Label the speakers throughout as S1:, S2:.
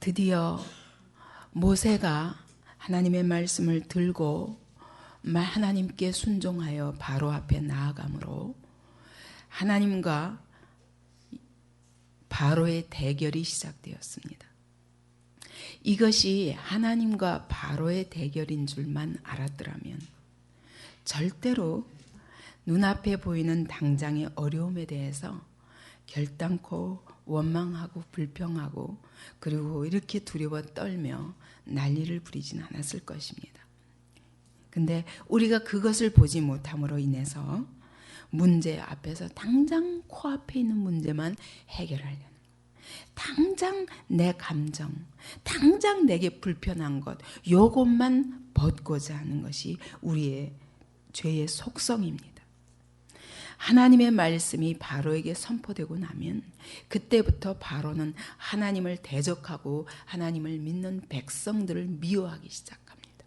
S1: 드디어 모세가 하나님의 말씀을 들고 하나님께 순종하여 바로 앞에 나아가므로 하나님과 바로의 대결이 시작되었습니다. 이것이 하나님과 바로의 대결인 줄만 알았더라면 절대로 눈앞에 보이는 당장의 어려움에 대해서 결단코 원망하고 불평하고 그리고 이렇게 두려워 떨며 난리를 부리진 않았을 것입니다. 근데 우리가 그것을 보지 못함으로 인해서 문제 앞에서 당장 코앞에 있는 문제만 해결하려는 것, 당장 내 감정, 당장 내게 불편한 것, 요것만 벗고자 하는 것이 우리의 죄의 속성입니다. 하나님의 말씀이 바로에게 선포되고 나면 그때부터 바로는 하나님을 대적하고 하나님을 믿는 백성들을 미워하기 시작합니다.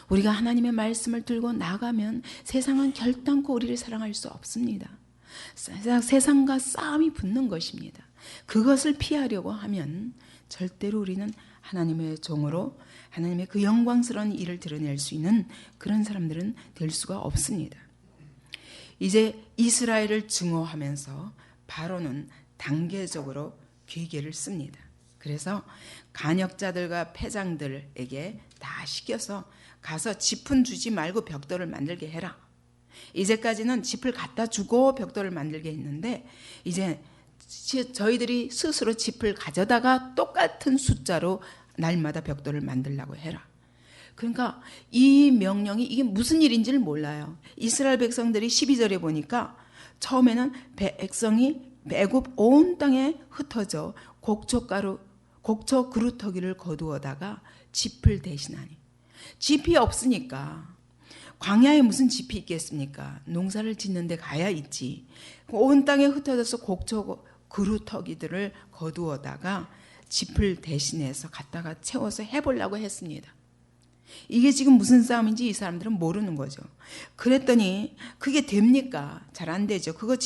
S1: 우리가 하나님의 말씀을 들고 나가면 세상은 결단코 우리를 사랑할 수 없습니다. 세상과 싸움이 붙는 것입니다. 그것을 피하려고 하면 절대로 우리는 하나님의 종으로 하나님의 그 영광스러운 일을 드러낼 수 있는 그런 사람들은 될 수가 없습니다. 이제 이스라엘을 증오하면서 바로는 단계적으로 괴계를 씁니다. 그래서 간역자들과 패장들에게 다 시켜서 가서 짚은 주지 말고 벽돌을 만들게 해라. 이제까지는 짚을 갖다 주고 벽돌을 만들게 했는데 이제 저희들이 스스로 짚을 가져다가 똑같은 숫자로 날마다 벽돌을 만들라고 해라. 그러니까 이 명령이 이게 무슨 일인지를 몰라요. 이스라엘 백성들이 12절에 보니까 처음에는 백성이 애굽 온 땅에 흩어져 곡초 그루터기를 거두어다가 짚을 대신하니, 짚이 없으니까 광야에 무슨 짚이 있겠습니까? 농사를 짓는데 가야 있지. 온 땅에 흩어져서 곡초 그루터기들을 거두어다가 짚을 대신해서 갖다가 채워서 해보려고 했습니다. 이게 지금 무슨 싸움인지 이 사람들은 모르는 거죠. 그랬더니 그게 됩니까? 잘 안 되죠. 그걸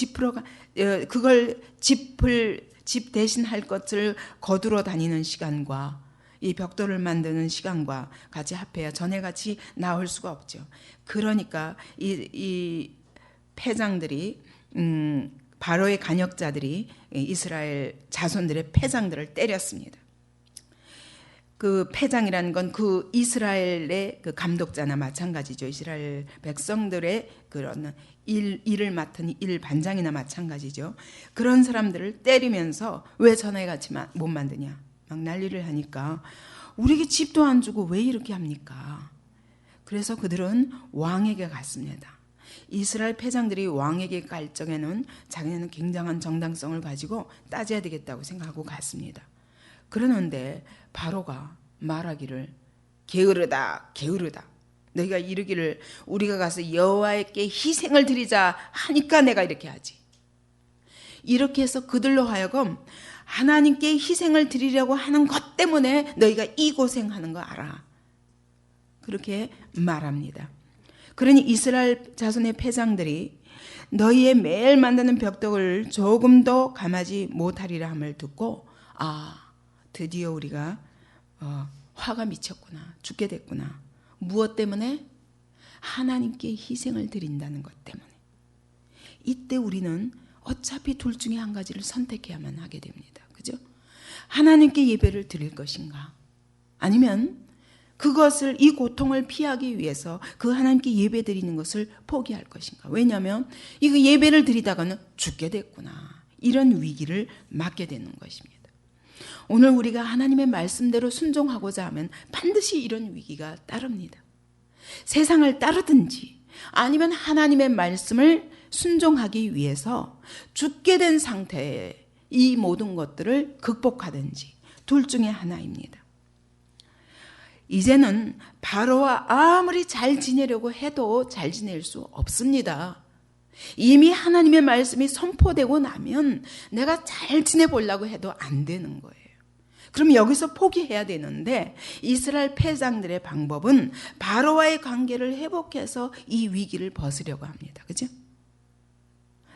S1: 집 대신 할 것을 거두러 다니는 시간과 이 벽돌을 만드는 시간과 같이 합해야 전에같이 나올 수가 없죠. 그러니까 이 패장들이 바로의 간역자들이 이스라엘 자손들의 패장들을 때렸습니다. 그 패장이라는 건 그 이스라엘의 그 감독자나 마찬가지죠. 이스라엘 백성들의 그런 일을 맡은 일 반장이나 마찬가지죠. 그런 사람들을 때리면서 왜 전에같이 못 만드냐 막 난리를 하니까 우리에게 집도 안 주고 왜 이렇게 합니까? 그래서 그들은 왕에게 갔습니다. 이스라엘 패장들이 왕에게 갈 적에는 자기네는 굉장한 정당성을 가지고 따져야 되겠다고 생각하고 갔습니다. 그러는데 바로가 말하기를 게으르다 게으르다, 너희가 이르기를 우리가 가서 여호와께 희생을 드리자 하니까 내가 이렇게 하지. 이렇게 해서 그들로 하여금 하나님께 희생을 드리려고 하는 것 때문에 너희가 이 고생하는 거 알아. 그렇게 말합니다. 그러니 이스라엘 자손의 패장들이 너희의 매일 만드는 벽돌을 조금도 감하지 못하리라 함을 듣고 드디어 우리가 화가 미쳤구나, 죽게 됐구나. 무엇 때문에? 하나님께 희생을 드린다는 것 때문에. 이때 우리는 어차피 둘 중에 한 가지를 선택해야만 하게 됩니다. 그죠? 하나님께 예배를 드릴 것인가? 아니면 그것을, 이 고통을 피하기 위해서 그 하나님께 예배 드리는 것을 포기할 것인가? 왜냐하면 이거 예배를 드리다가는 죽게 됐구나. 이런 위기를 맞게 되는 것입니다. 오늘 우리가 하나님의 말씀대로 순종하고자 하면 반드시 이런 위기가 따릅니다. 세상을 따르든지 아니면 하나님의 말씀을 순종하기 위해서 죽게 된 상태에 이 모든 것들을 극복하든지 둘 중에 하나입니다. 이제는 바로와 아무리 잘 지내려고 해도 잘 지낼 수 없습니다. 이미 하나님의 말씀이 선포되고 나면 내가 잘 지내보려고 해도 안 되는 거예요. 그럼 여기서 포기해야 되는데 이스라엘 패장들의 방법은 바로와의 관계를 회복해서 이 위기를 벗으려고 합니다. 그죠?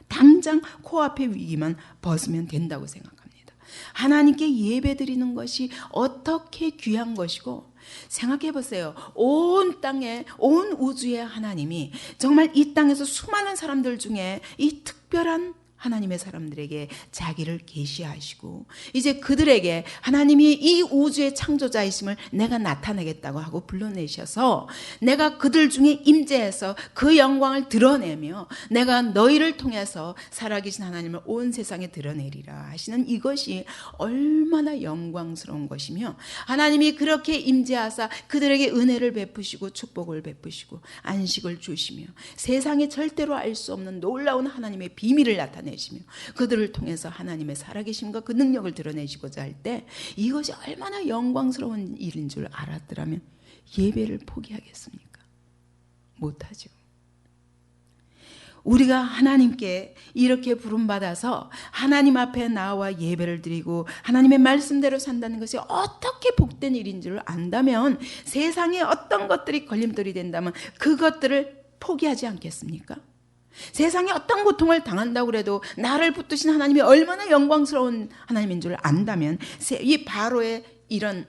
S1: 당장 코앞의 위기만 벗으면 된다고 생각합니다. 하나님께 예배 드리는 것이 어떻게 귀한 것이고, 생각해 보세요. 온 땅에, 온 우주의 하나님이 정말 이 땅에서 수많은 사람들 중에 이 특별한 하나님의 사람들에게 자기를 계시하시고, 이제 그들에게 하나님이 이 우주의 창조자이심을 내가 나타내겠다고 하고 불러내셔서 내가 그들 중에 임재해서 그 영광을 드러내며 내가 너희를 통해서 살아계신 하나님을 온 세상에 드러내리라 하시는 이것이 얼마나 영광스러운 것이며, 하나님이 그렇게 임재하사 그들에게 은혜를 베푸시고 축복을 베푸시고 안식을 주시며 세상에 절대로 알 수 없는 놀라운 하나님의 비밀을 나타내 시며 그들을 통해서 하나님의 살아계심과 그 능력을 드러내시고자 할 때 이것이 얼마나 영광스러운 일인 줄 알았더라면 예배를 포기하겠습니까? 못하죠. 우리가 하나님께 이렇게 부름받아서 하나님 앞에 나와 예배를 드리고 하나님의 말씀대로 산다는 것이 어떻게 복된 일인 줄 안다면, 세상에 어떤 것들이 걸림돌이 된다면 그것들을 포기하지 않겠습니까? 세상에 어떤 고통을 당한다고 해도 나를 붙드신 하나님이 얼마나 영광스러운 하나님인 줄 안다면 이 바로의 이런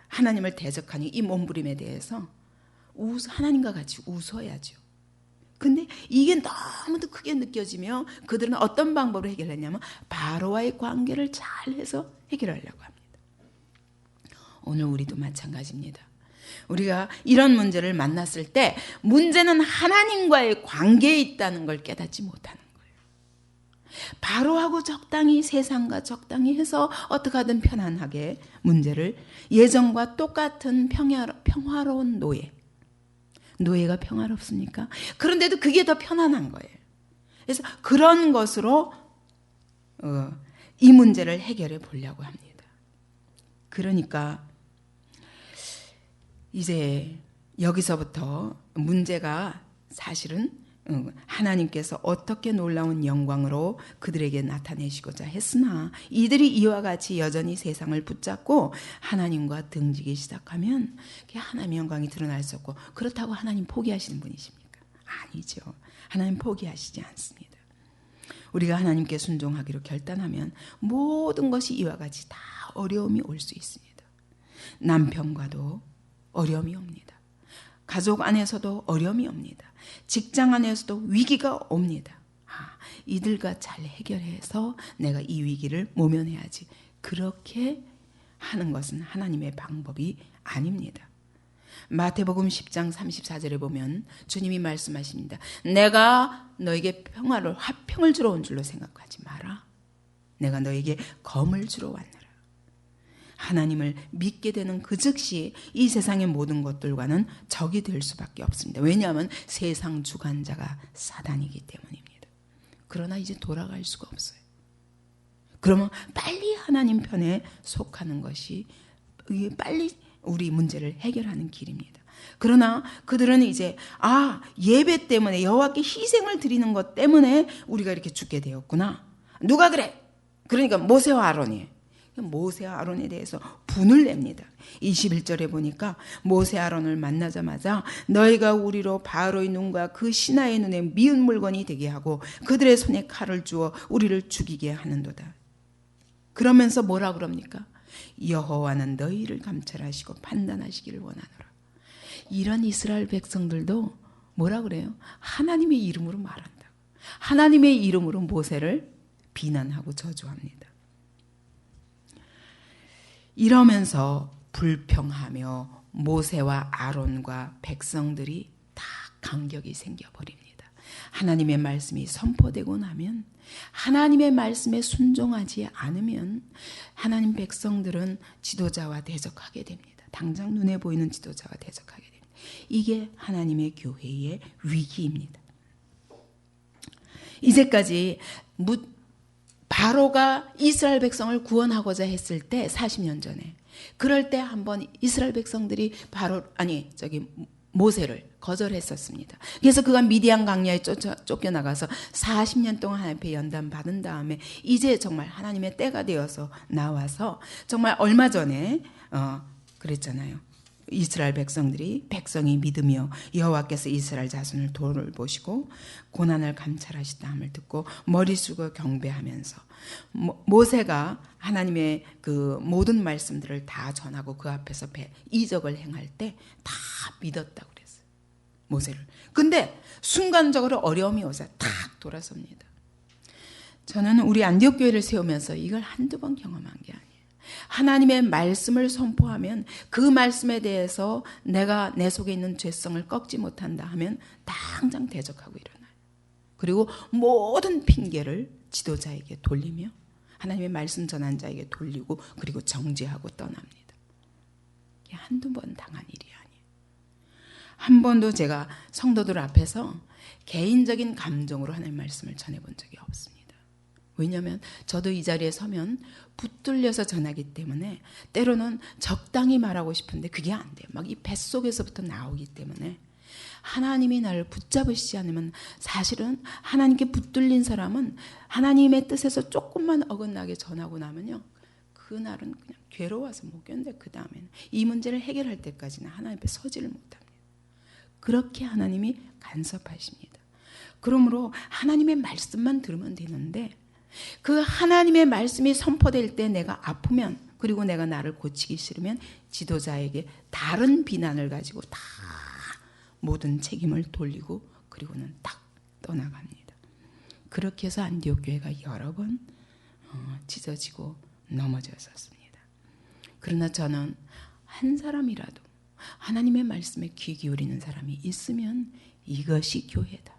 S1: 하나님을 대적하는 이 몸부림에 대해서 하나님과 같이 웃어야죠. 근데 이게 너무도 크게 느껴지며 그들은 어떤 방법으로 해결했냐면 바로와의 관계를 잘해서 해결하려고 합니다. 오늘 우리도 마찬가지입니다. 우리가 이런 문제를 만났을 때 문제는 하나님과의 관계에 있다는 걸 깨닫지 못하는 거예요. 바로하고 적당히, 세상과 적당히 해서 어떻게 하든 편안하게 문제를, 예전과 똑같은 평화로운 노예가 평화롭습니까? 그런데도 그게 더 편안한 거예요. 그래서 그런 것으로 이 문제를 해결해 보려고 합니다. 그러니까 이제 여기서부터 문제가 사실은 하나님께서 어떻게 놀라운 영광으로 그들에게 나타내시고자 했으나 이들이 이와 같이 여전히 세상을 붙잡고 하나님과 등지기 시작하면 하나님의 영광이 드러날 수 없고, 그렇다고 하나님 포기하시는 분이십니까? 아니죠. 하나님 포기하시지 않습니다. 우리가 하나님께 순종하기로 결단하면 모든 것이 이와 같이 다 어려움이 올 수 있습니다. 남편과도 어려움이 옵니다. 가족 안에서도 어려움이 옵니다. 직장 안에서도 위기가 옵니다. 이들과 잘 해결해서 내가 이 위기를 모면해야지. 그렇게 하는 것은 하나님의 방법이 아닙니다. 마태복음 10장 34절에 보면 주님이 말씀하십니다. 내가 너에게 화평을 주러 온 줄로 생각하지 마라. 내가 너에게 검을 주러 왔노라. 하나님을 믿게 되는 그 즉시 이 세상의 모든 것들과는 적이 될 수밖에 없습니다. 왜냐하면 세상 주관자가 사단이기 때문입니다. 그러나 이제 돌아갈 수가 없어요. 그러면 빨리 하나님 편에 속하는 것이 빨리 우리 문제를 해결하는 길입니다. 그러나 그들은 이제 예배 때문에, 여호와께 희생을 드리는 것 때문에 우리가 이렇게 죽게 되었구나. 누가 그래? 그러니까 모세와 아론이에요. 모세와 아론에 대해서 분을 냅니다. 21절에 보니까 모세 아론을 만나자마자 너희가 우리로 바로의 눈과 그 신하의 눈에 미운 물건이 되게 하고 그들의 손에 칼을 주어 우리를 죽이게 하는도다. 그러면서 뭐라 그럽니까? 여호와는 너희를 감찰하시고 판단하시기를 원하노라. 이런 이스라엘 백성들도 뭐라 그래요? 하나님의 이름으로 말한다. 하나님의 이름으로 모세를 비난하고 저주합니다. 이러면서 불평하며 모세와 아론과 백성들이 다 간격이 생겨버립니다. 하나님의 말씀이 선포되고 나면, 하나님의 말씀에 순종하지 않으면 하나님 백성들은 지도자와 대적하게 됩니다. 당장 눈에 보이는 지도자와 대적하게 됩니다. 이게 하나님의 교회의 위기입니다. 이제까지 바로가 이스라엘 백성을 구원하고자 했을 때 40년 전에, 그럴 때 한번 이스라엘 백성들이 모세를 거절했었습니다. 그래서 그가 미디안 광야에 쫓겨나가서 40년 동안 하나님 앞에 연단 받은 다음에 이제 정말 하나님의 때가 되어서 나와서 정말 얼마 전에 그랬잖아요. 이스라엘 백성이 믿으며 여호와께서 이스라엘 자손을 돌보시고 고난을 감찰하시다 함을 듣고 머리 숙여 경배하면서 모세가 하나님의 그 모든 말씀들을 다 전하고 그 앞에서 이적을 행할 때 다 믿었다고 그랬어요. 모세를. 근데 순간적으로 어려움이 오자 탁 돌아섭니다. 저는 우리 안디옥 교회를 세우면서 이걸 한두 번 경험한 게 아니에요. 하나님의 말씀을 선포하면 그 말씀에 대해서 내가 내 속에 있는 죄성을 꺾지 못한다 하면 당장 대적하고 일어나요. 그리고 모든 핑계를 지도자에게 돌리며 하나님의 말씀 전한 자에게 돌리고 그리고 정죄하고 떠납니다. 이게 한두 번 당한 일이 아니에요. 한 번도 제가 성도들 앞에서 개인적인 감정으로 하나님의 말씀을 전해본 적이 없습니다. 왜냐하면 저도 이 자리에 서면 붙들려서 전하기 때문에 때로는 적당히 말하고 싶은데 그게 안 돼요. 막 이 뱃속에서부터 나오기 때문에 하나님이 나를 붙잡으시지 않으면 사실은 하나님께 붙들린 사람은 하나님의 뜻에서 조금만 어긋나게 전하고 나면요. 그날은 그냥 괴로워서 못 견뎌. 그 다음에는 이 문제를 해결할 때까지는 하나님 앞에 서지를 못합니다. 그렇게 하나님이 간섭하십니다. 그러므로 하나님의 말씀만 들으면 되는데 그 하나님의 말씀이 선포될 때 내가 아프면 그리고 내가 나를 고치기 싫으면 지도자에게 다른 비난을 가지고 다 모든 책임을 돌리고 그리고는 딱 떠나갑니다. 그렇게 해서 안디옥 교회가 여러 번 찢어지고 넘어졌었습니다. 그러나 저는 한 사람이라도 하나님의 말씀에 귀 기울이는 사람이 있으면 이것이 교회다.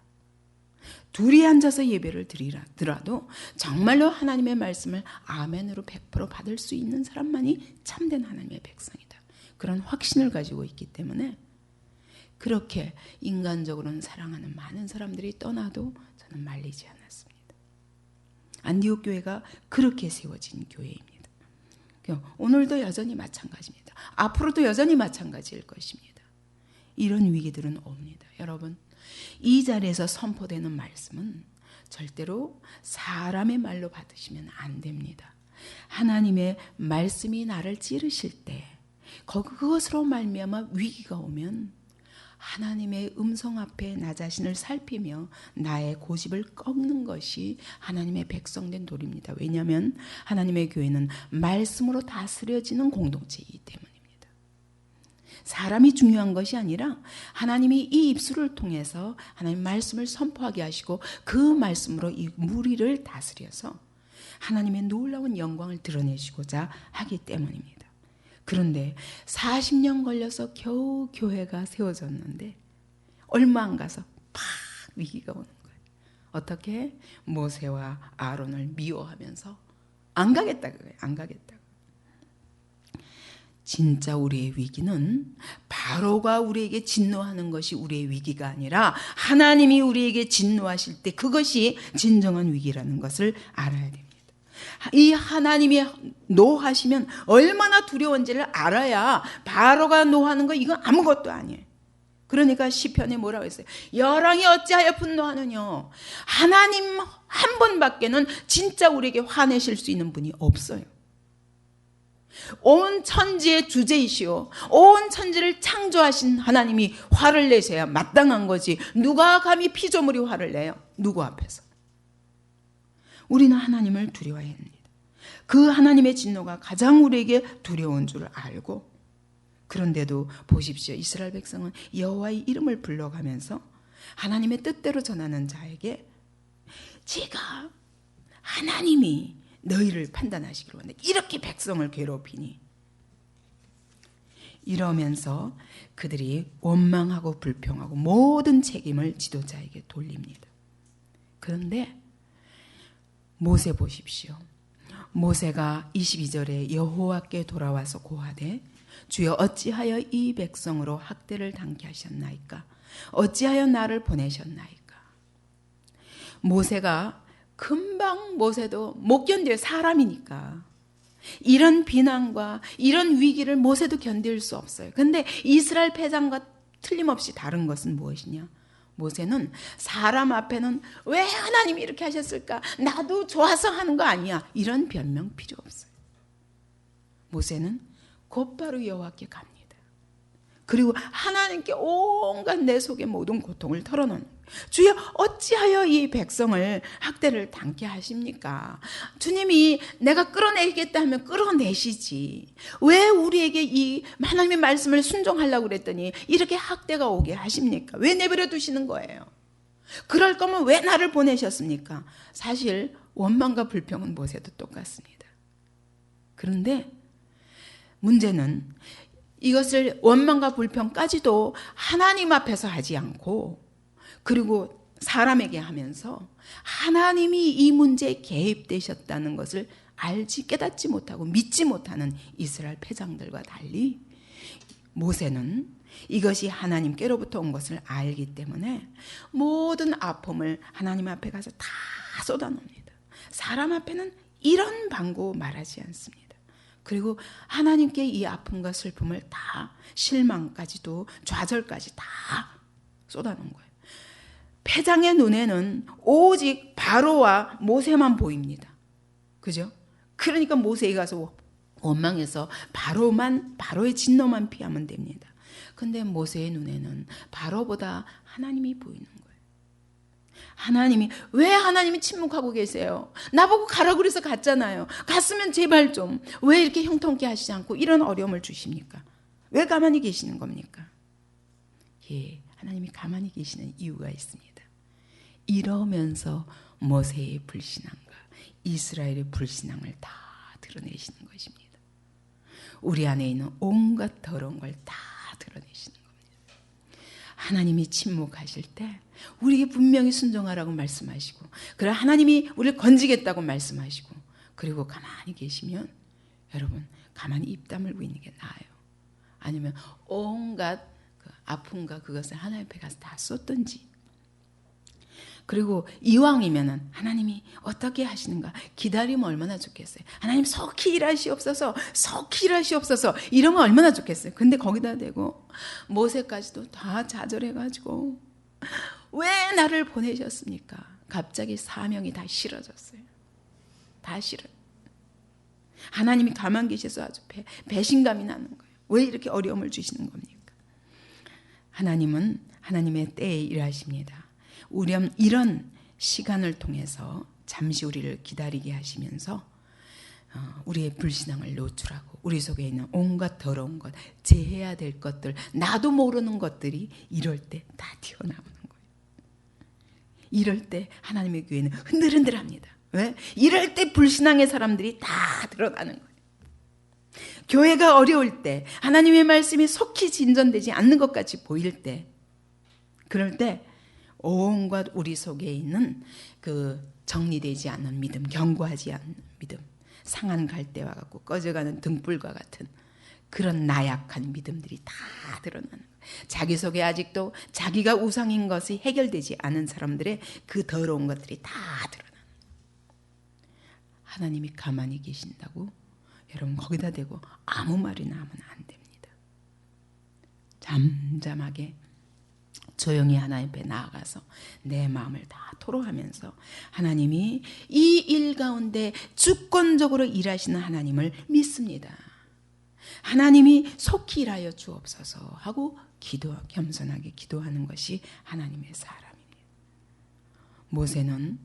S1: 둘이 앉아서 예배를 드리더라도 정말로 하나님의 말씀을 아멘으로 100% 받을 수 있는 사람만이 참된 하나님의 백성이다. 그런 확신을 가지고 있기 때문에 그렇게 인간적으로는 사랑하는 많은 사람들이 떠나도 저는 말리지 않았습니다. 안디옥 교회가 그렇게 세워진 교회입니다. 오늘도 여전히 마찬가지입니다. 앞으로도 여전히 마찬가지일 것입니다. 이런 위기들은 옵니다. 여러분, 이 자리에서 선포되는 말씀은 절대로 사람의 말로 받으시면 안 됩니다. 하나님의 말씀이 나를 찌르실 때 그것으로 말미암아 위기가 오면 하나님의 음성 앞에 나 자신을 살피며 나의 고집을 꺾는 것이 하나님의 백성된 도리입니다. 왜냐하면 하나님의 교회는 말씀으로 다스려지는 공동체이기 때문입니다. 사람이 중요한 것이 아니라 하나님이 이 입술을 통해서 하나님 말씀을 선포하게 하시고 그 말씀으로 이 무리를 다스려서 하나님의 놀라운 영광을 드러내시고자 하기 때문입니다. 그런데 40년 걸려서 겨우 교회가 세워졌는데 얼마 안 가서 팍 위기가 오는 거예요. 어떻게? 모세와 아론을 미워하면서 안 가겠다 그거예요. 안 가겠다. 진짜 우리의 위기는 바로가 우리에게 진노하는 것이 우리의 위기가 아니라 하나님이 우리에게 진노하실 때 그것이 진정한 위기라는 것을 알아야 됩니다. 이 하나님이 노하시면 얼마나 두려운지를 알아야 바로가 노하는 거 이건 아무것도 아니에요. 그러니까 시편에 뭐라고 했어요? 여랑이 어찌하여 분노하느냐. 하나님 한 분밖에는 진짜 우리에게 화내실 수 있는 분이 없어요. 온 천지의 주제이시오. 온 천지를 창조하신 하나님이 화를 내셔야 마땅한 거지. 누가 감히 피조물이 화를 내요? 누구 앞에서? 우리는 하나님을 두려워해야 합니다. 그 하나님의 진노가 가장 우리에게 두려운 줄 알고 그런데도 보십시오. 이스라엘 백성은 여호와의 이름을 불러가면서 하나님의 뜻대로 전하는 자에게 제가 하나님이 너희를 판단하시기로 하는데 이렇게 백성을 괴롭히니 이러면서 그들이 원망하고 불평하고 모든 책임을 지도자에게 돌립니다. 그런데 모세 보십시오. 모세가 22절에 여호와께 돌아와서 고하되 주여 어찌하여 이 백성으로 학대를 당케 하셨나이까? 어찌하여 나를 보내셨나이까? 모세가 금방 모세도 못 견뎌요. 사람이니까. 이런 비난과 이런 위기를 모세도 견딜 수 없어요. 그런데 이스라엘 패장과 틀림없이 다른 것은 무엇이냐? 모세는 사람 앞에는 왜 하나님이 이렇게 하셨을까? 나도 좋아서 하는 거 아니야. 이런 변명 필요 없어요. 모세는 곧바로 여호와께 갑니다. 그리고 하나님께 온갖 내 속의 모든 고통을 털어놓는 거예요. 주여 어찌하여 이 백성을 학대를 당케 하십니까? 주님이 내가 끌어내겠다 하면 끌어내시지. 왜 우리에게 이 하나님의 말씀을 순종하려고 그랬더니 이렇게 학대가 오게 하십니까? 왜 내버려 두시는 거예요? 그럴 거면 왜 나를 보내셨습니까? 사실 원망과 불평은 모세도 똑같습니다. 그런데 문제는 이것을 원망과 불평까지도 하나님 앞에서 하지 않고 그리고 사람에게 하면서 하나님이 이 문제에 개입되셨다는 것을 알지 깨닫지 못하고 믿지 못하는 이스라엘 패장들과 달리 모세는 이것이 하나님께로부터 온 것을 알기 때문에 모든 아픔을 하나님 앞에 가서 다 쏟아놉니다. 사람 앞에는 이런 방구 말하지 않습니다. 그리고 하나님께 이 아픔과 슬픔을 다 실망까지도 좌절까지 다 쏟아놓은 거예요. 패장의 눈에는 오직 바로와 모세만 보입니다. 그죠? 그러니까 모세에 가서 원망해서 바로의 진노만 피하면 됩니다. 근데 모세의 눈에는 바로보다 하나님이 보이는 거예요. 왜 하나님이 침묵하고 계세요? 나보고 가라고 그래서 갔잖아요. 갔으면 제발 좀 왜 이렇게 형통케 하시지 않고 이런 어려움을 주십니까? 왜 가만히 계시는 겁니까? 예, 하나님이 가만히 계시는 이유가 있습니다. 이러면서 모세의 불신앙과 이스라엘의 불신앙을 다 드러내시는 것입니다. 우리 안에 있는 온갖 더러운 걸 다 드러내시는 겁니다. 하나님이 침묵하실 때 우리에게 분명히 순종하라고 말씀하시고 그래 하나님이 우리를 건지겠다고 말씀하시고 그리고 가만히 계시면 여러분 가만히 입 다물고 있는 게 나아요. 아니면 온갖 그 아픔과 그것을 하나님 앞에 가서 다 쏟든지 그리고 이왕이면은 하나님이 어떻게 하시는가 기다리면 얼마나 좋겠어요. 하나님 속히 일하시옵소서 이러면 얼마나 좋겠어요. 근데 거기다 대고 모세까지도 다 좌절해가지고 왜 나를 보내셨습니까? 갑자기 사명이 다 싫어졌어요. 다 싫어요. 하나님이 가만 계셔서 아주 배신감이 나는 거예요. 왜 이렇게 어려움을 주시는 겁니까? 하나님은 하나님의 때에 일하십니다. 우리는 이런 시간을 통해서 잠시 우리를 기다리게 하시면서 우리의 불신앙을 노출하고 우리 속에 있는 온갖 더러운 것, 제해야 될 것들, 나도 모르는 것들이 이럴 때 다 튀어나오는 거예요. 이럴 때 하나님의 교회는 흔들흔들합니다. 왜? 이럴 때 불신앙의 사람들이 다 드러나는 거예요. 교회가 어려울 때 하나님의 말씀이 속히 진전되지 않는 것 같이 보일 때 그럴 때 온갖 우리 속에 있는 그 정리되지 않은 믿음, 견고하지 않은 믿음, 상한 갈대와 같고 꺼져가는 등불과 같은 그런 나약한 믿음들이 다 드러나는 거예요. 자기 속에 아직도 자기가 우상인 것이 해결되지 않은 사람들의 그 더러운 것들이 다 드러나는 거예요. 하나님이 가만히 계신다고 여러분 거기다 대고 아무 말이나 하면 안 됩니다. 잠잠하게 조용히 하나님 앞에 나아가서 내 마음을 다 토로하면서 하나님이 이 일 가운데 주권적으로 일하시는 하나님을 믿습니다. 하나님이 속히 일하여 주옵소서 하고 겸손하게 기도하는 것이 하나님의 사람입니다. 모세는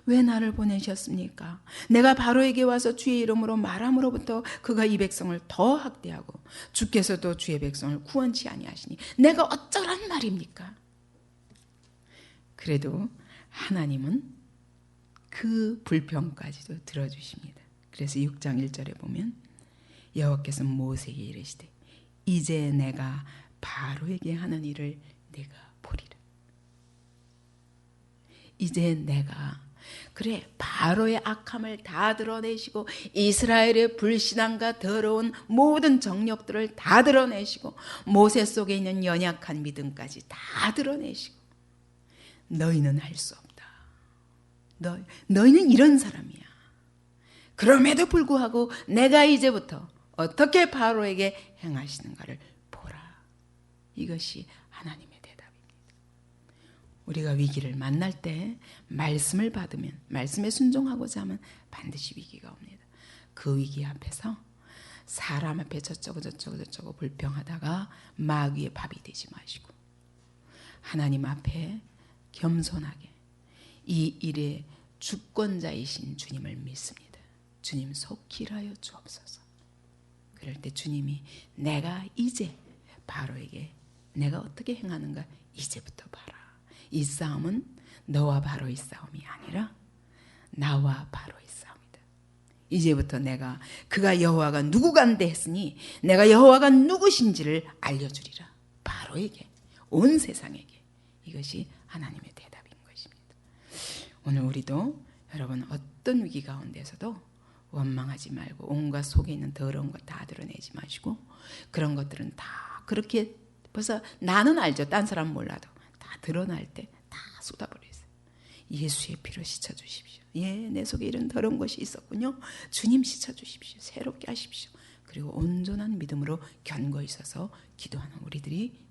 S1: 왜 나를 보내셨습니까? 내가 바로에게 와서 주의 이름으로 말함으로부터 그가 이 백성을 더 학대하고 주께서도 주의 백성을 구원치 아니하시니 내가 어쩌란 말입니까? 그래도 하나님은 그 불평까지도 들어주십니다. 그래서 6장 1절에 보면 여호와께서 모세에게 이르시되 이제 내가 바로에게 하는 일을 내가 보리라. 이제 내가 그래 바로의 악함을 다 드러내시고 이스라엘의 불신앙과 더러운 모든 정력들을 다 드러내시고 모세 속에 있는 연약한 믿음까지 다 드러내시고 너희는 할 수 없다. 너희는 이런 사람이야. 그럼에도 불구하고 내가 이제부터 어떻게 바로에게 행하시는가를 보라. 이것이 하나님의 대답입니다. 우리가 위기를 만날 때 말씀을 받으면 말씀에 순종하고자 하면 반드시 위기가 옵니다. 그 위기 앞에서 사람 앞에 저쩌고 불평하다가 마귀의 밥이 되지 마시고 하나님 앞에 겸손하게 이 일의 주권자이신 주님을 믿습니다. 주님 속히 일하여 주옵소서. 그럴 때 주님이 내가 이제 바로에게 내가 어떻게 행하는가 이제부터 봐라. 이 싸움은 너와 바로의 싸움이 아니라 나와 바로의 싸움이다. 이제부터 내가 그가 여호와가 누구간데 했으니 내가 여호와가 누구신지를 알려주리라. 바로에게 온 세상에게 이것이 하나님의 대답인 것입니다. 오늘 우리도 여러분 어떤 위기 가운데서도 원망하지 말고 온갖 속에 있는 더러운 것 다 드러내지 마시고 그런 것들은 다 그렇게 벌써 나는 알죠. 딴 사람 몰라도 다 드러날 때 다 쏟아버리세요. 예수의 피로 씻어주십시오. 예, 내 속에 이런 더러운 것이 있었군요. 주님 씻어주십시오. 새롭게 하십시오. 그리고 온전한 믿음으로 견고히 서서 기도하는 우리들이